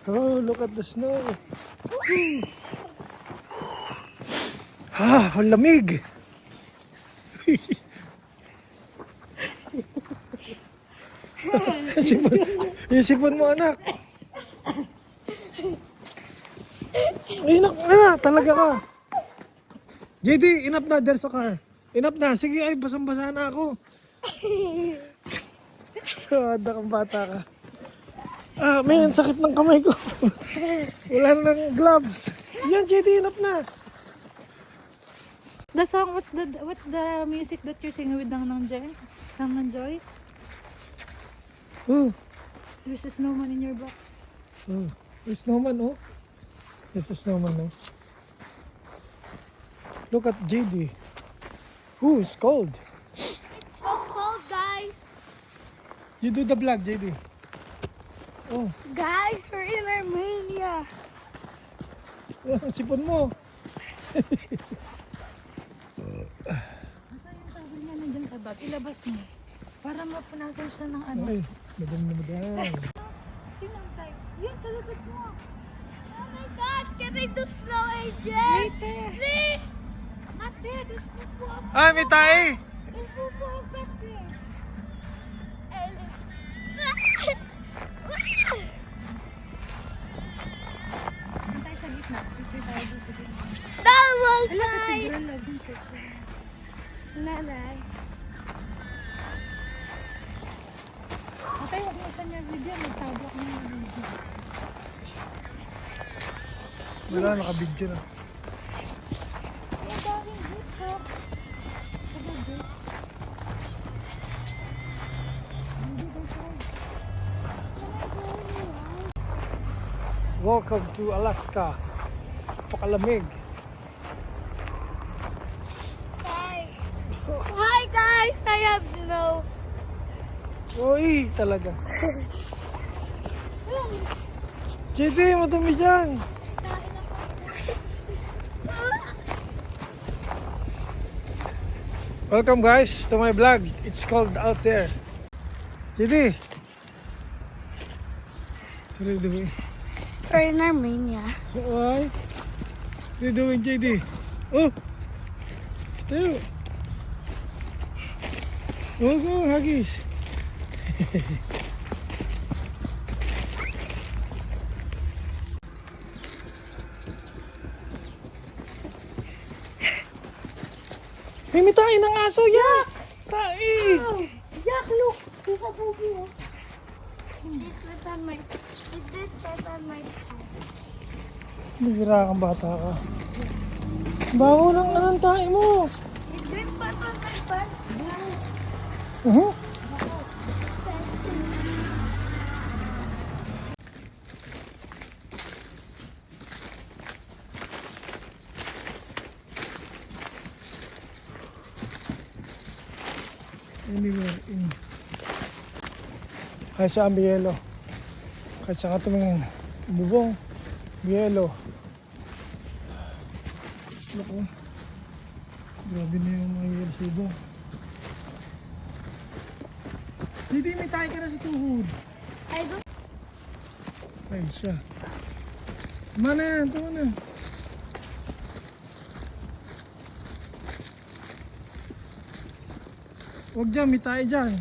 Oh, look at the snow. Ah, ang lamig. Yung sipon mo, anak. Ay, talaga ka. JD, enough na, there's a car. Enough na, sige, ay, basang-basa na ako. Ada kang bata ka. Ah, may sakit ng kamay ko. Wala nang gloves. Yan, JD, enough na. The song, what's the music that you're singing with Nang Joy? Oh, There's a snowman in your box. oh. There's snowman, oh. There's a snowman, oh. Look at JD. Ooh, it's cold. So cold, guys. You do the vlog, JD. Oh, Guys, we're in Armenia. sipon mo. Asa yung tawag niya nandyan sa bag? Ilabas mo. Para mapunasan siya ng ano. Ay, madam. Sinang type? Yan, sa labas mo. Oh my God, can I do snow agent? Later. Please. Not there, there's poopoo up. Ay, may tayo. There's poopoo up back there. Antay sa gitna. Picture tayo dito. That was Ala, kasi nice. girl lang yung picture. Nanay. Atay, huwag mo sa niya video. Magtabak mo yung video. Wala, nakabidyo na. Ang daming dito. Sa bebe. Hindi daw siya. Welcome to Alaska. Pakalamig. Hi guys, I have snow. Uy, talaga. JD, madumi dyan. Welcome guys to my vlog. It's called Out There. JD. What are you doing? We're in Armenia. Why? What are you doing, JD? Oh! Still. Oh, go, Huggies. May tayo ng aso, yak! Tai! Yak, look. There's a boogie. It did sit on my hand. Bihira kang bata ka. Baho ng anong tayo mo. It did sit on my butt. Anywhere in. Kahit saan biyelo. Kahit saan ka tumingin. Bubong. Biyelo. Look, oh. Grabe na yung mga yelo sa ibong. Hindi, may tayo ka na sa tuhod. I don't. Ay, siya. Tama na yan, tama na. Huwag dyan, may tayo dyan.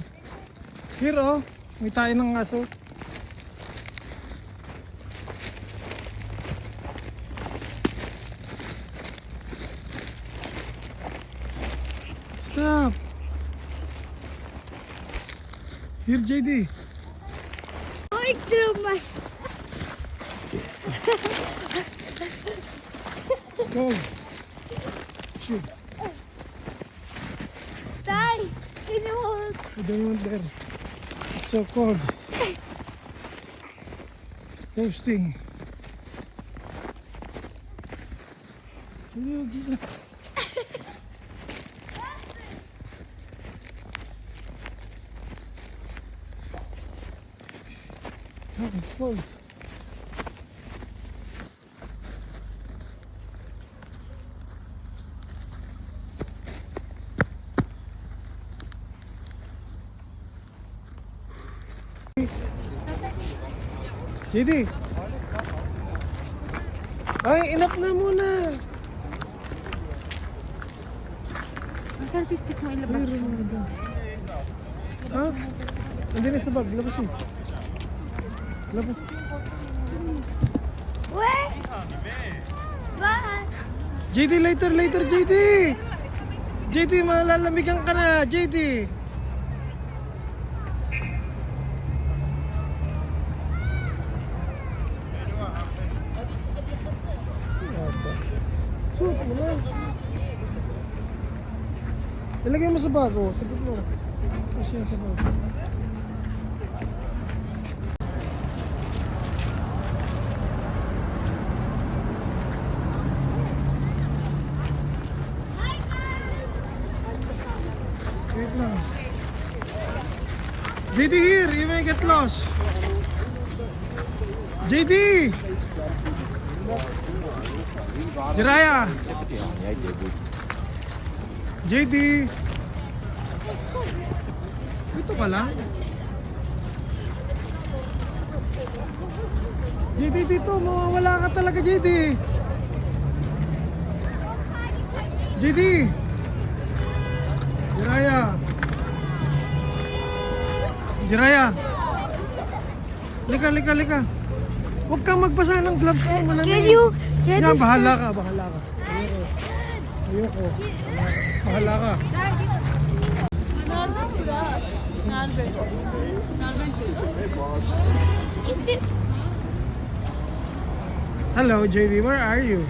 Here, oh. May tayo ng aso. Stop. Here, JD. Going through my. Go. Shoot. Die. Can you hold? I don't want there. It's so cold. Roasting. Hello, Jesus. Oh, it's cold. JD. Ay, enough na muna. Ang selfie stick mo ilabas. Ay, Ramada. Ha? Nandiyan na sa bag. Labas eh. Labas. Where? Bye. JD, later, JD. JD, malalamigan ka na, JD. Suot mo na. Ilagay mo sa bag, oh. Sagot mo. Kasi yan sa bag. Wait lang. JD here, you may get lost. JD! Jiraya! JD! Dito ka lang? JD dito, mawawala ka talaga JD! JD! Jiraya! Jiraya! Lika. Huwag kang magbasa ng gloves mo. Can you Yan, bahala ka. Ayoko. Bahala ka. Hello, JD. Where are you?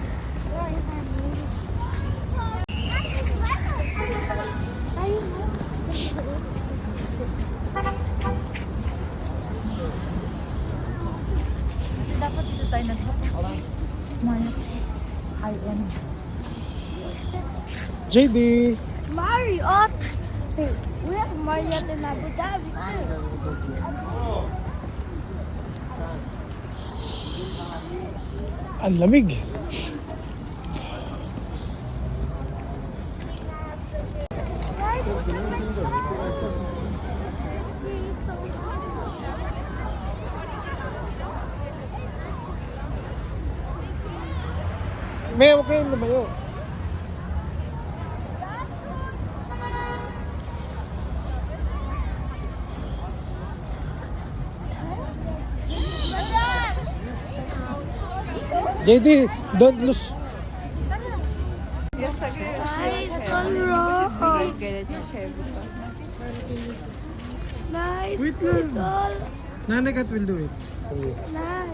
Dapat dito tayo nagpapakaw. Marriott. High-end. JD. Marriott. Hey, we have Marriott in Abu Dhabi too. Ang lamig. May huwag kayong lumayo. JD, don't lose. Nice, all Nice, Wait lang. all Nanagat will do it. nice.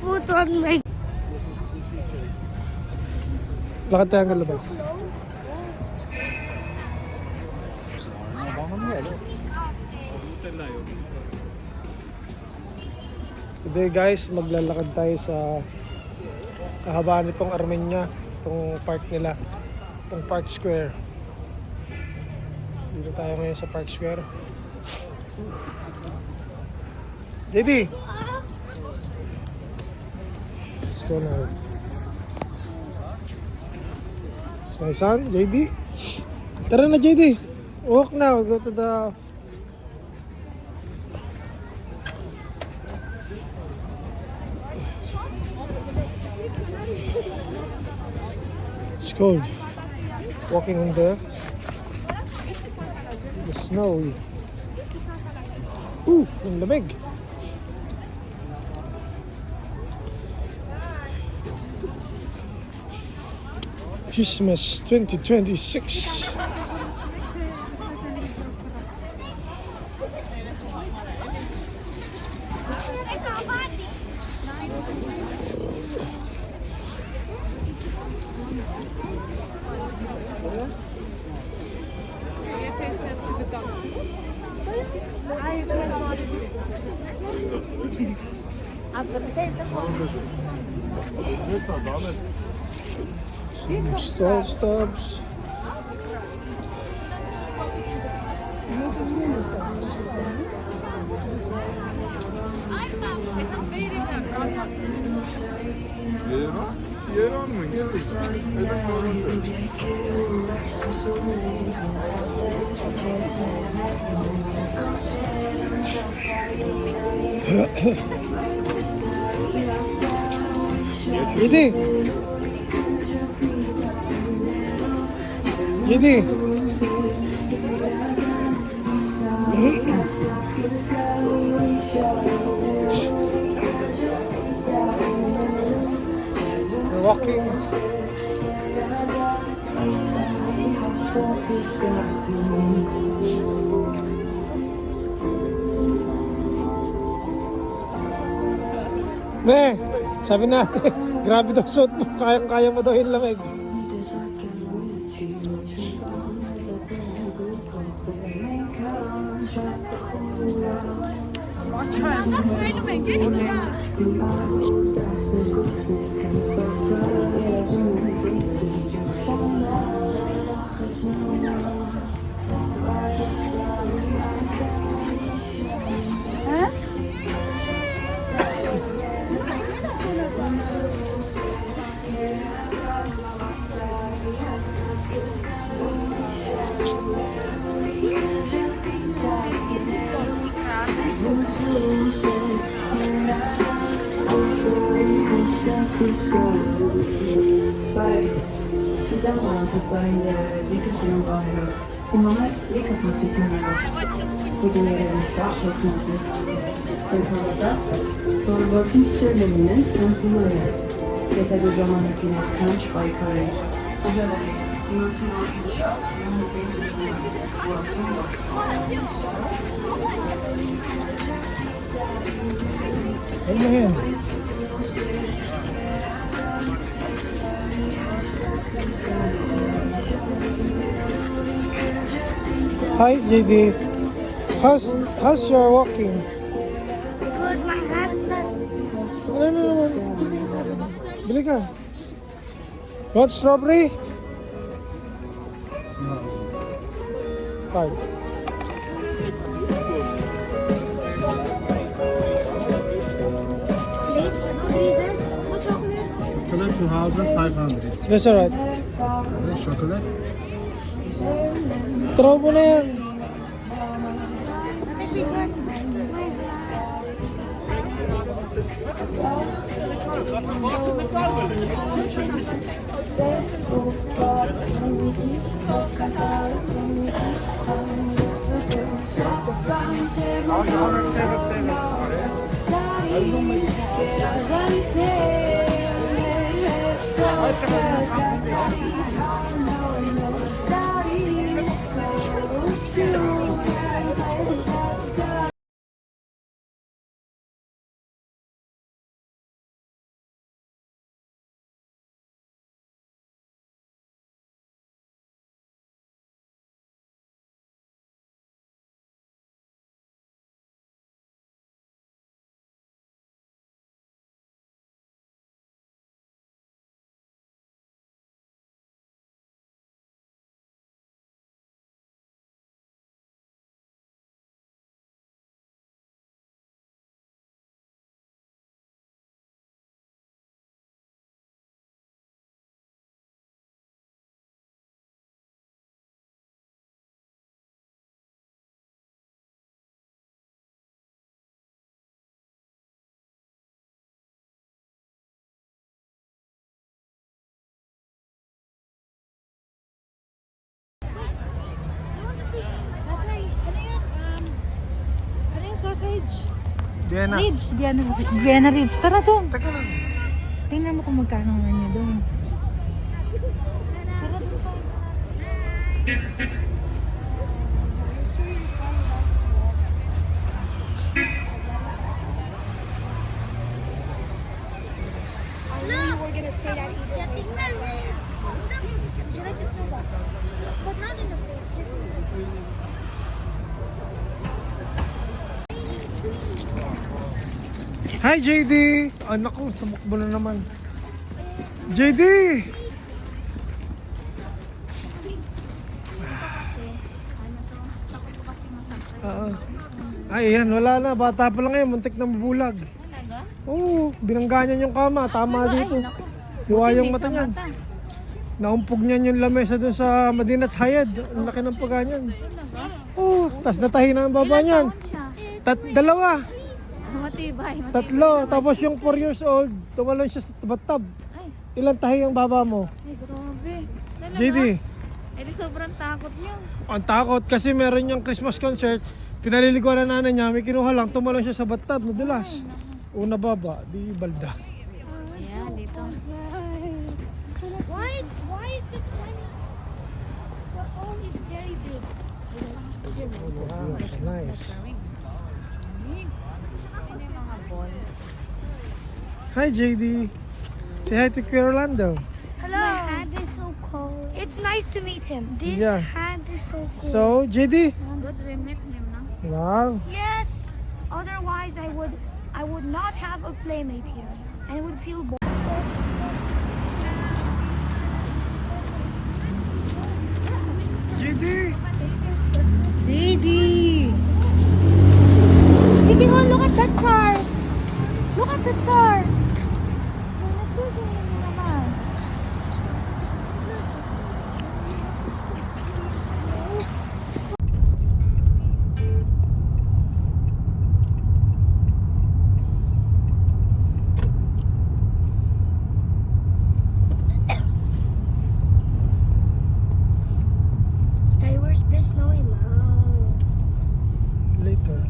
Put on my Lakad tayo hanggang labas. Today guys, maglalakad tayo sa kahabaan nitong Armenia, itong park nila, itong Park Square. Dito tayo ngayon sa Park Square. JD! Let's go now. It's my son, JD. Tara na JD. Walk now, go to the... It's cold. Walking on the snow. Ang lamig. Christmas 2026. Some stall stops. Yeron mu? Neden yoruldu? Yedi. Yedi. We're walking. Me, sabi natin, grabe daw suot mo, kayang-kaya mo daw yung lamig. Ano na yan? Hi, JD. How's your walking? Good, my husband. Ano na naman? Bili ka. Want strawberry? Card. Plates, freezer, no chocolate. Chocolate 2,500. That's alright. Chocolate. Throw mo na yan. I think we got sausage. Vienna. Ribs. Vienna ribs. Tara doon. Teka lang. Tingnan mo kung magkano nga niya doon. Tara doon pa. I knew you were gonna say that either. Would you like the snowball? But not in the face, just in the Hi, JD! Anak ko, tumakbo na naman. JD! Oo. Ay, yan, wala na. Bata pa lang ngayon, muntik na mabulag. Talaga? Oo, binangga niyan yung kama. Tama dito. Ay, naku. Hiwa Buti yung may mata sa niyan. mata. Naumpog niyan yung lamesa dun sa Madinat Hayed. Ang laki ng pagka niyan. Talaga? Oo, tas natahi na ang baba Ilang niyan. taon siya? Dalawa, Matibay. tatlo. Tapos yung 4 years old, tumalon siya sa bathtub. Ay, Ilang tahi ang baba mo? ay, grabe. Talaga? JD, Eh, di sobrang takot niyo. ang takot kasi meron yung Christmas concert. Pinaliliguan na nanay niya, may kinuha lang, tumalon siya sa bathtub, nadulas. Una baba, di balda. Ayan, dito. Why is this one? The hole is very big. Wow, that's nice. Ano yung mga ball? Hi JD. Say hi to Kuya Orlando. Hello. My hand is so cold. It's nice to meet him. This Yeah. hand is so cold. So, JD. Good, we met him, no? Wow. Yes. Otherwise, I would not have a playmate here, and it would feel bored. JD. JD! Sige nga, look at that car. Look at that car. Nagsusunod mo naman. Tay, where's the snowy mound? Later.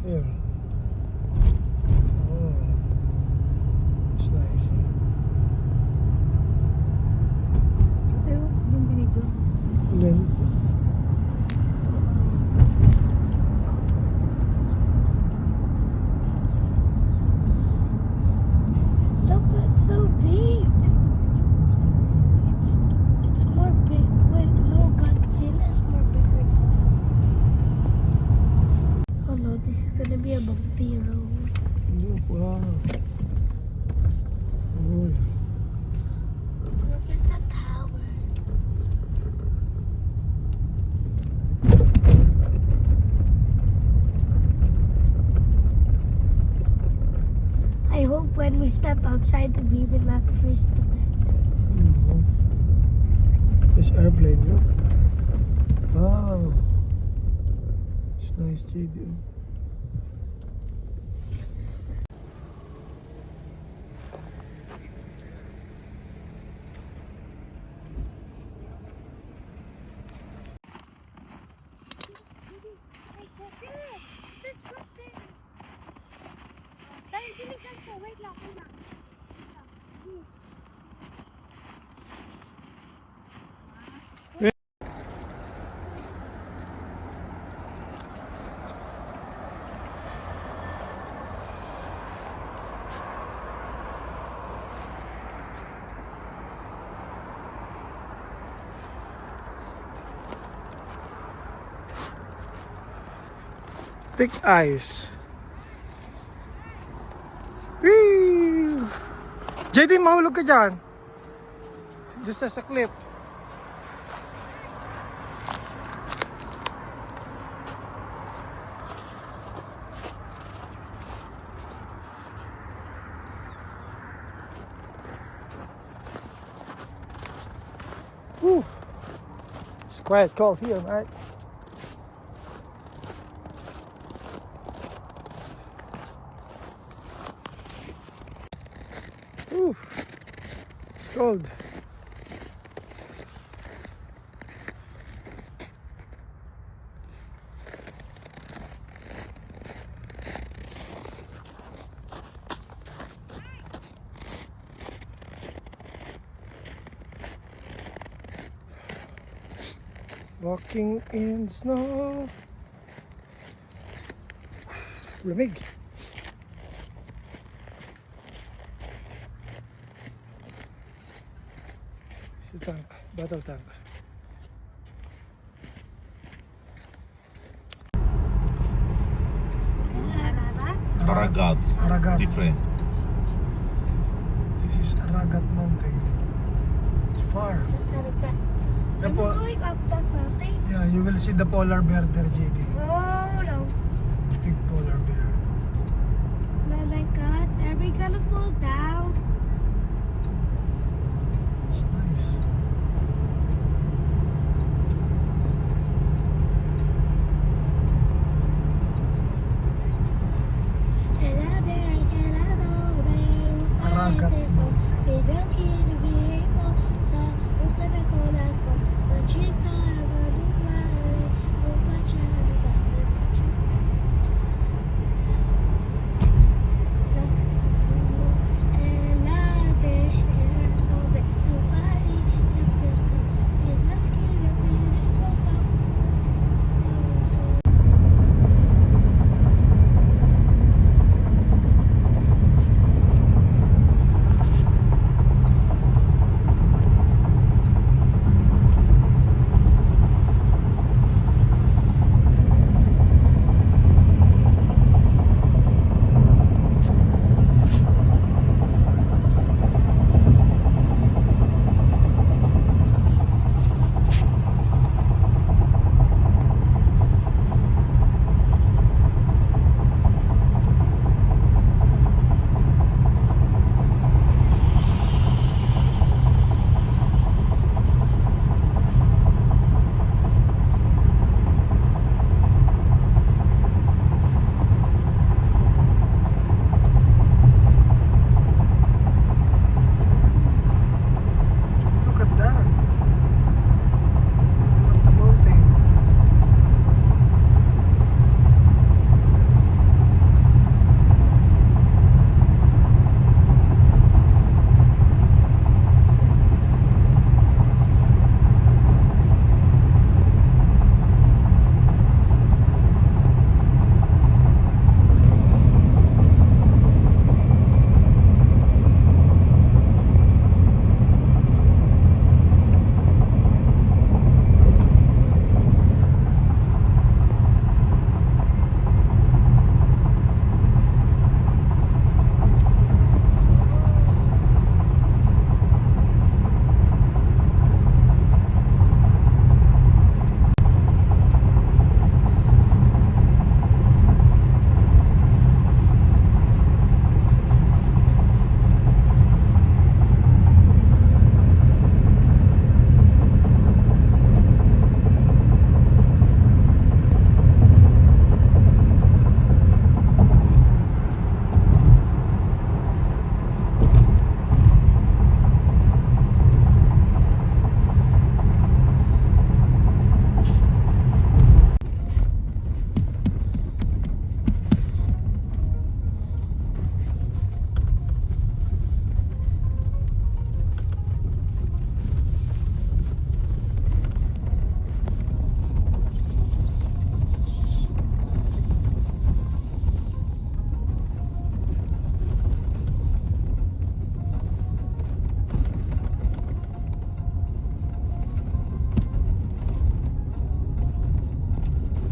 Here. Oh. It's nice. Ito yung binigyo. Then, Look, it's so big. It's more big. Wait, no, Godzilla's more bigger. Oh no, this is gonna be a bumpy road. look, wow. Oh. Look at the tower. I hope when we step outside we will not freeze to death. This airplane, look. Wow. It's nice, JD. Wait lang, wait lang. Thick ice. Whee! JD, mahulog ka dyan. Just as a clip. Whew. It's quite cold here, right? Ooh, it's cold. Walking in the snow. Lamig. Si tank, battle tank. Aragat. Aragat. Different. This is Aragat Mountain. It's far. The I'm po- going up that mountain. yeah, you will see the polar bear there, JD. Oh no. Big polar bear. Oh my god, are we gonna fall down? It's nice. Aragat Look at that. Look at the mountain.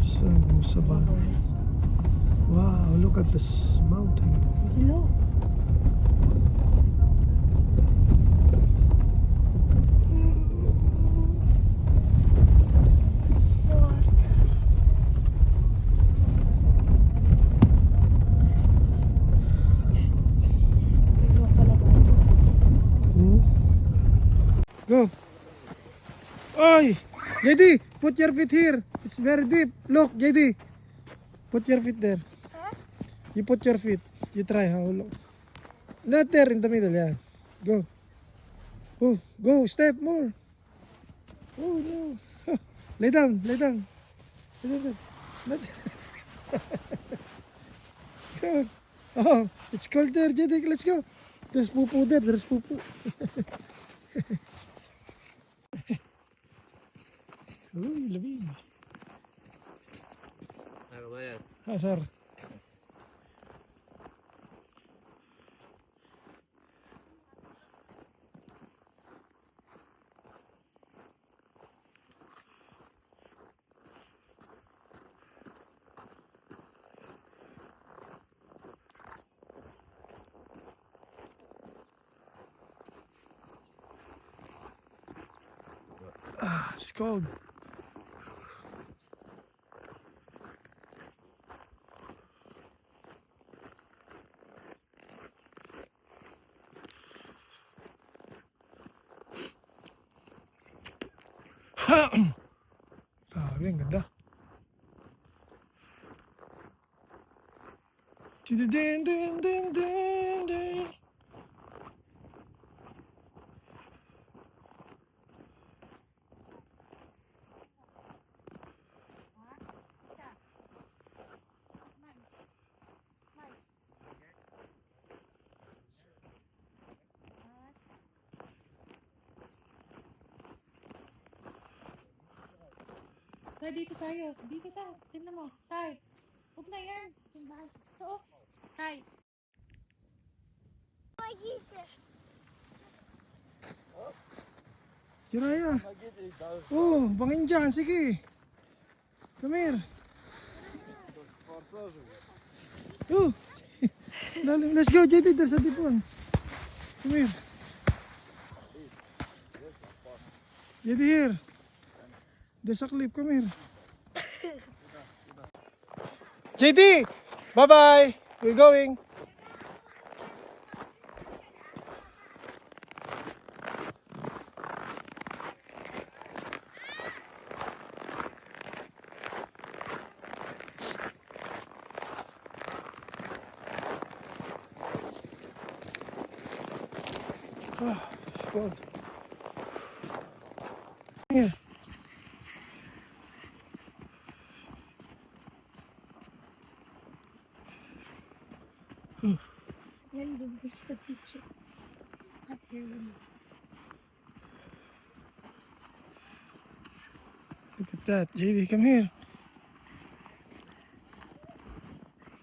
Sabu Sabah. Wow, look at this mountain. Hello. What? Hmm? Go. Oi! JD, put your feet here. It's very deep. Look, JD. Put your feet there. You put your feet. You try how low. Not there in the middle, yeah. Go. Oh, go, step more. Oh no. Lay down, lay down. Lay down. Not Go. Oh, it's cold there, JD. Let's go. There's poo there. There's poo. Uy, lamig. Ano ba yan? Ah, sir. It's cold. Grabe, ang ganda. Din, din, din, din, din. Tay, dito tayo. Dito tayo. Tingnan mo. Tay. Huwag na yan. Oo. Tay. Jiraya. Oh, bangin dyan. Sige. Come here. Oh. Let's go, JD. There's a deep one. Come here. JD here. There's a cliff. Come here. JD! Bye-bye. We're going. Ah, it's cold. Here. Then this is the feature. Up here. Look at that. JD, come here.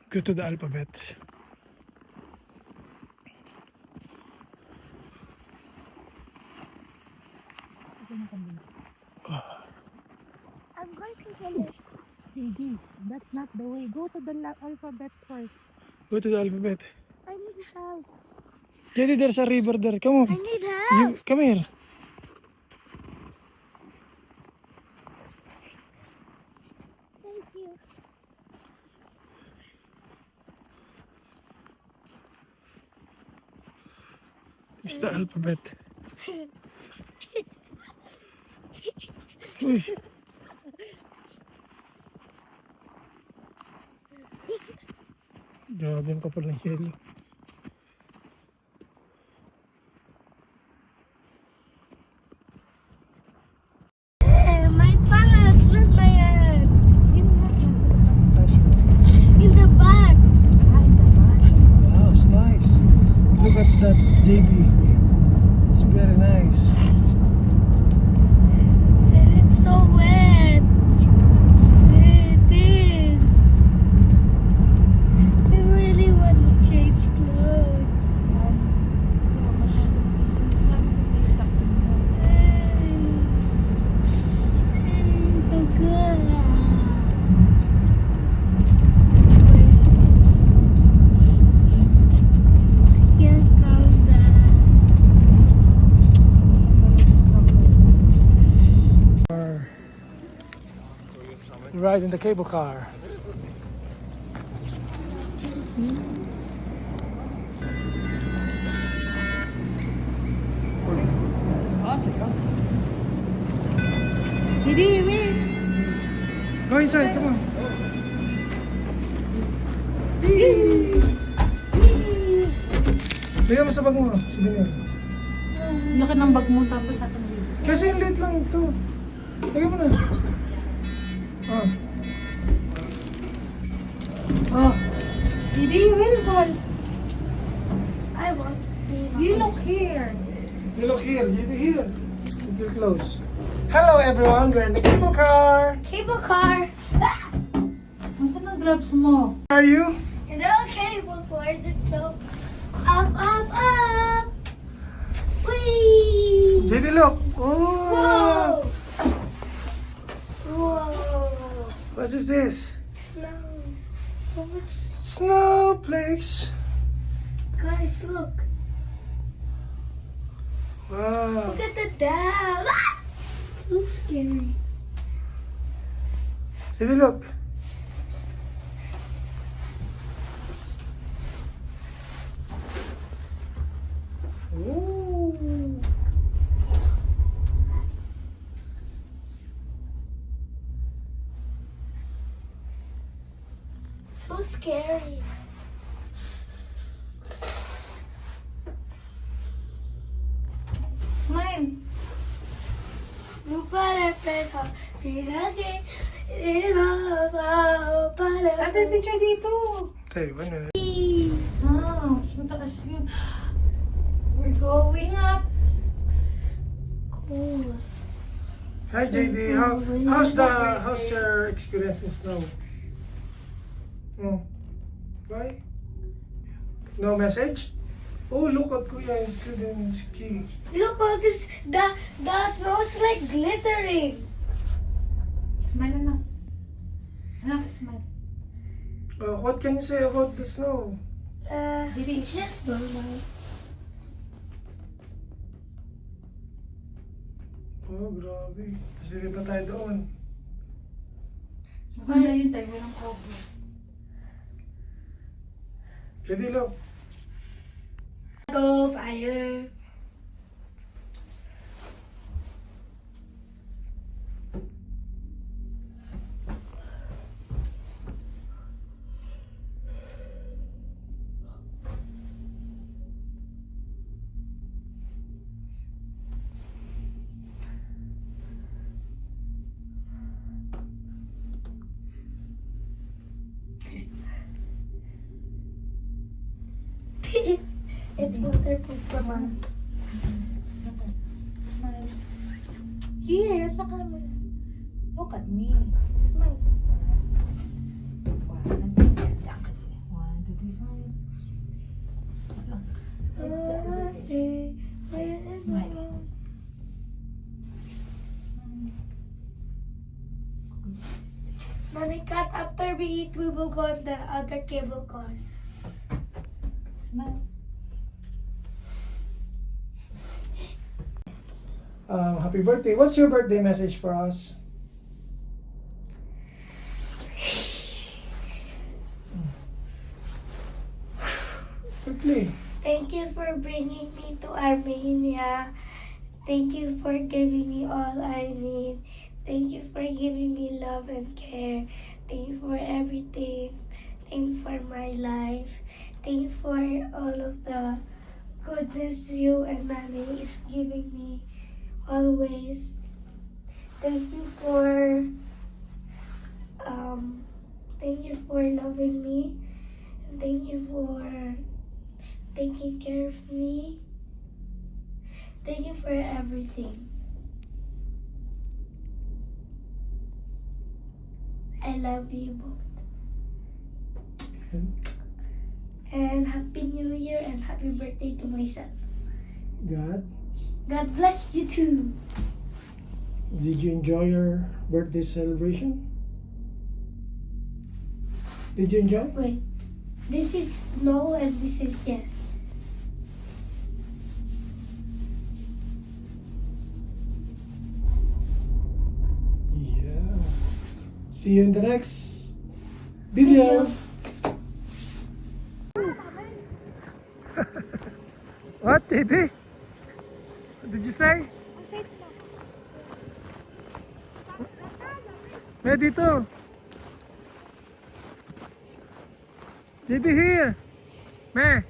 Go to the alphabet. I'm going to finish. JD, that's not the way. Go to the alphabet first. Go to the alphabet. I need help. JD, there's a river there. Come on. I need help. Come here. Thank you. It's the alphabet. Uy. Grabe ang kapal ng yelo. My pangas, look my hand. Nice one. In the back. Wow, it's nice. Look at that, JD. It's very nice. And it's so wet. It is. I really want to change clothes. So good. Can't calm down. Ride in the cable car. JD, wait. Go inside, come on. Bigyan mo sa bag mo, souvenir. Laki ng bag mo tapos sa akin. Kasi yung late lang ito. Bigyan mo na. Oh. Oh. JD, where is one? I want. You look here. You look here, JD here. It's too close. Hello everyone, we're in the cable car. Cable car. Nasaan ang gloves mo? How are you? And the cable car is it so up, up, up. Whee! JD, look. Oh. Whoa! Whoa! What is this? Snows. So much. Snowflakes. Guys, look. Wow. Look at the dam. Ah! Looks scary. JD, look. Ooh. So scary. Smile. Para peso, pinagi, Ate, picture dito. Okay, one minute. Ah, mas mataas yun. We're going up. Cool. Hi JD, how's your experience in snow? Why? No message? Oh, look at Kuya, he's good in ski. Look all this, the snow's like glittering. Smile na. Anak, smile. What can you say about the snow? It's just normal. Oh, grabe. Kasi di pa tayo doon. Maganda yun tayo, walang cover. JD, look. Go fire. It's waterproof naman. Smile. Here, at the camera. Look at me. Smile. 1, 2, 3. Diyan kasi. 1, 2, 3, smile. Smile. Mommy Cat, after we eat, we will go on the other cable car. Smile. Happy birthday. What's your birthday message for us? Quickly. Thank you for bringing me to Armenia. Thank you for giving me all I need. Thank you for giving me love and care. Thank you for everything. Thank you for my life. Thank you for all of the goodness you and Mommy is giving me always. Thank you for loving me. And thank you for taking care of me. Thank you for everything. I love you both. And Happy New Year and happy birthday to myself. God, God bless you too. did you enjoy your birthday celebration? Did you enjoy? Wait, this is no and this is yes. Yeah. See you in the next video. What, JD? What did you say? May dito. JD here. May.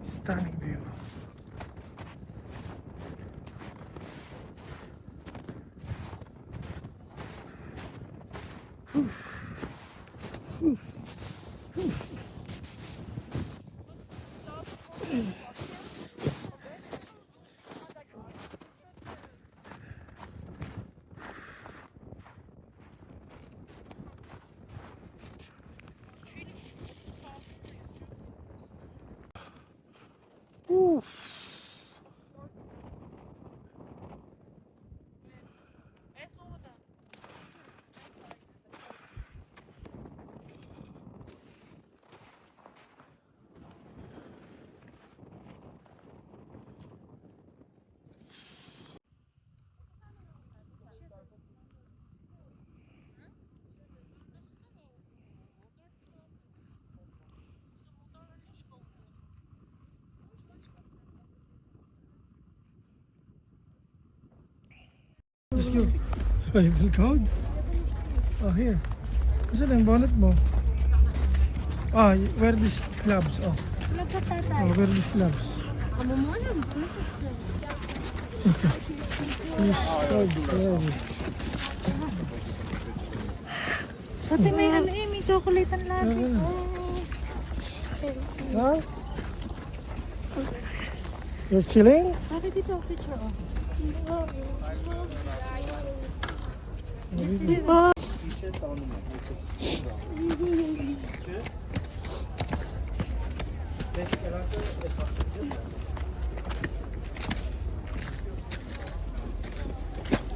Stunning view. Oof. Let's go. Ay, Belcode? Oh, here. Isa lang bonnet mo. Ah, wear these gloves. Oh, wear these gloves. Yes, code. Pati may ano eh, may chocolate ang lagi. Huh? You're chilling? Pati dito, picture oh. What is it?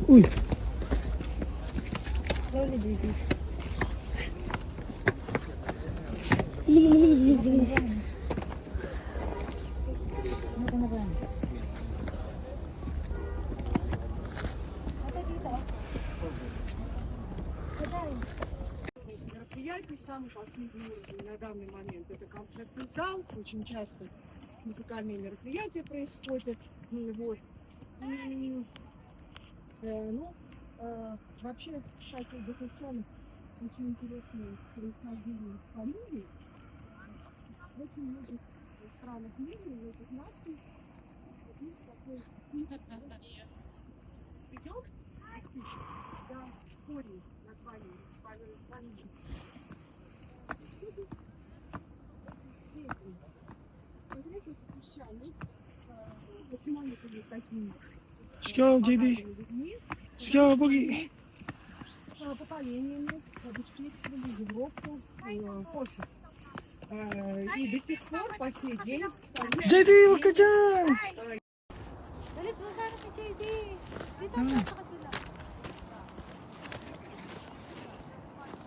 Uy! Slowly, baby. Ano na ba? Мероприятий самый последний уровень на данный момент это концертный зал, очень часто музыкальные мероприятия происходят, вот. И, вообще, кстати, Бахачан очень интересное происхождение фамилии. В очень многих странах мира, в этих наций есть такой идет, да, корень названия фамилии. Let's go, JD. Let's go, Boogie. Поколениями обеспечивали Европу кофе. И до сих пор, по сей день, JD, wag ka dyan! Dalit mo sana si JD. Dito ang sa kabila.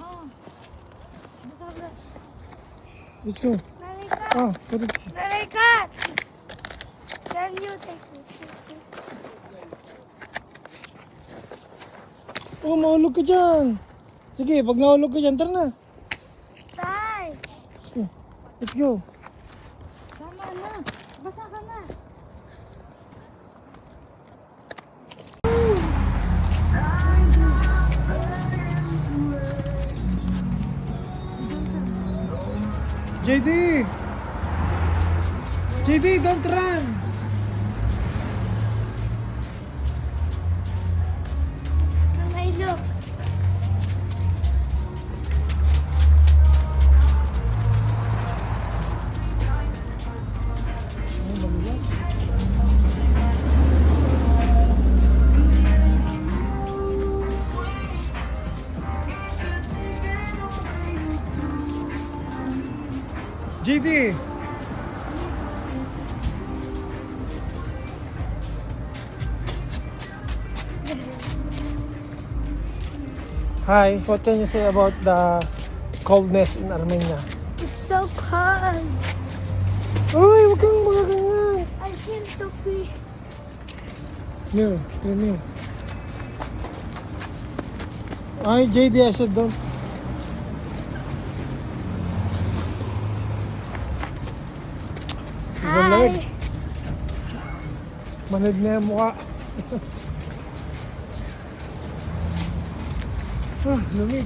Oh. Masarap. Let's go. Ah, put it. Narika! Can you take me? Oh, mahulog ka dyan. Sige, pag nahulog ka dyan, tara na. Bye! Let's go. Let's go. Tama na. Basa ka na. JD! JD, don't run! Can I look? JD! Hi, what can you say about the coldness in Armenia? It's so cold. Uy, huwag kang magaganyan! I feel to be. Here, here. Ay, JD, I said don't. Sobrang lamig. Hi. Manid na yung mukha. Ah, lamig.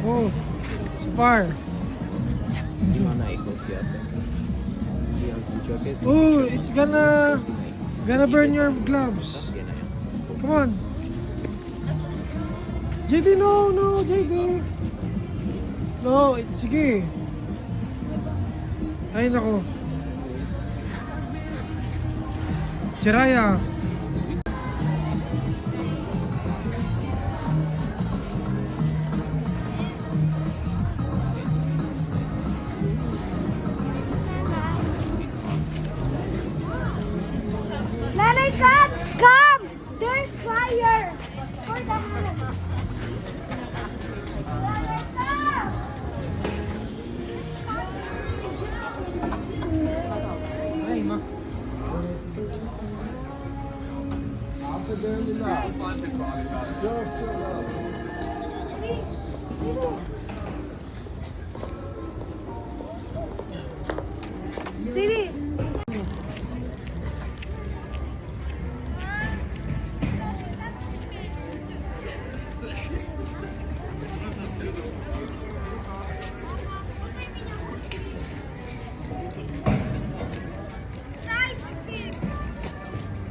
Oh, it's fire. Gimana ikut biasa? Yang sencokes. Oh, it's gonna burn your gloves. Come on. JD, no, JD. No, sige. Ay, nako.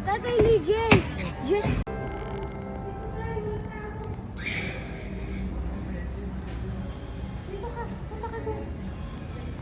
Tatay ni Jay.